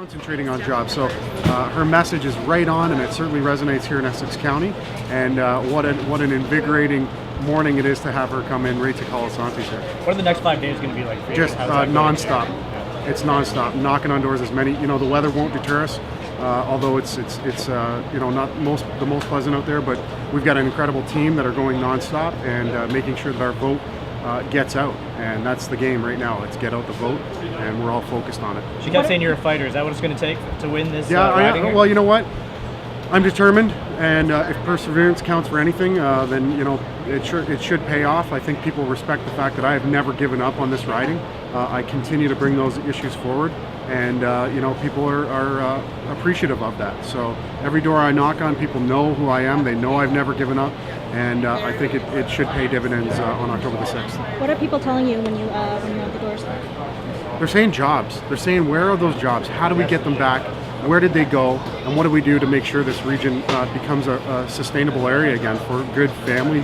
concentrating on jobs. So her message is right on, and it certainly resonates here in Essex County. And what an invigorating morning it is to have her come in right to Colasanti here. What are the next 5 days going to be like for you? Just nonstop. It's nonstop, knocking on doors. As many, the weather won't deter us. Although it's not the most pleasant out there, but we've got an incredible team that are going nonstop and making sure that our vote gets out, and that's the game right now. Let's get out the vote, and we're all focused on it. She kept saying you're a fighter. Is that what it's going to take to win this? Yeah, well, you know what? I'm determined, and if perseverance counts for anything, then it should pay off. I think people respect the fact that I have never given up on this riding. I continue to bring those issues forward, and people are appreciative of that. So every door I knock on, people know who I am. They know I've never given up, and I think it should pay dividends on October the 6th. What are people telling you when you're at the doors? They're saying jobs. They're saying, where are those jobs? How do we get them back? Where did they go? And what do we do to make sure this region becomes a sustainable area again for good family,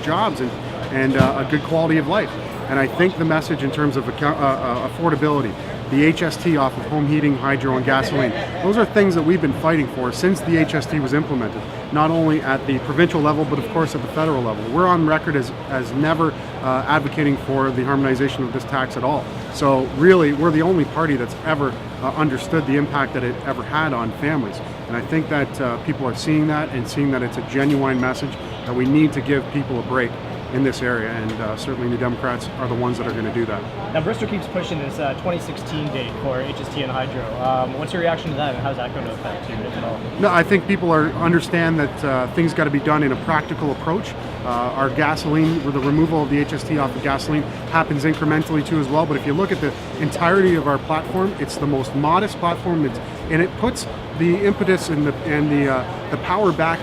jobs and a good quality of life? And I think the message in terms of affordability, the HST off of home heating, hydro, and gasoline, those are things that we've been fighting for since the HST was implemented, not only at the provincial level, but of course at the federal level. We're on record as never advocating for the harmonization of this tax at all. So really, we're the only party that's ever understood the impact that it ever had on families. And I think that people are seeing that and seeing that it's a genuine message that we need to give people a break in this area, and certainly the Democrats are the ones that are going to do that. Now Bristol keeps pushing this 2016 date for HST and hydro. What's your reaction to that, and how's that going to affect you, if at all? No, I think people understand that things got to be done in a practical approach. Our gasoline, the removal of the HST off of gasoline, happens incrementally too as well. But if you look at the entirety of our platform, it's the most modest platform, and it puts the impetus and the power back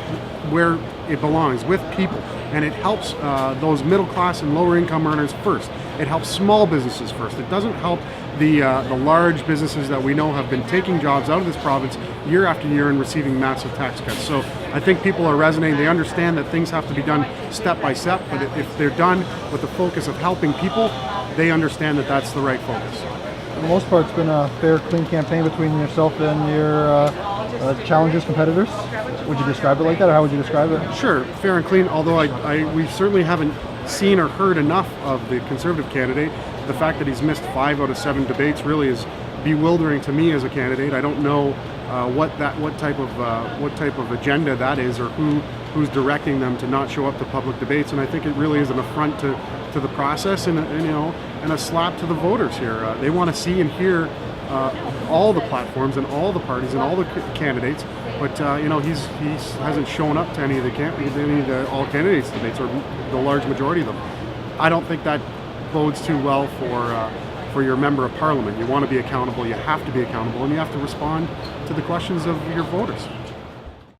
where it belongs, with people. And it helps those middle class and lower income earners first. It helps small businesses first. It doesn't help the large businesses that we know have been taking jobs out of this province year after year and receiving massive tax cuts. So I think people are resonating. They understand that things have to be done step by step, but if they're done with the focus of helping people, they understand that that's the right focus. For the most part, it's been a fair, clean campaign between yourself and your challengers, competitors. Would you describe it like that, or how would you describe it? Sure, fair and clean, although we certainly haven't seen or heard enough of the Conservative candidate. The fact that he's missed 5 out of 7 debates really is bewildering to me as a candidate. I don't know what type of agenda that is, or who's directing them to not show up to public debates, and I think it really is an affront to the process and a slap to the voters here. They want to see and hear all the platforms and all the parties and all the candidates, but he hasn't shown up to any of the all candidates debates, or the large majority of them. I don't think that bodes too well for your member of parliament. You want to be accountable, you have to be accountable, and you have to respond to the questions of your voters.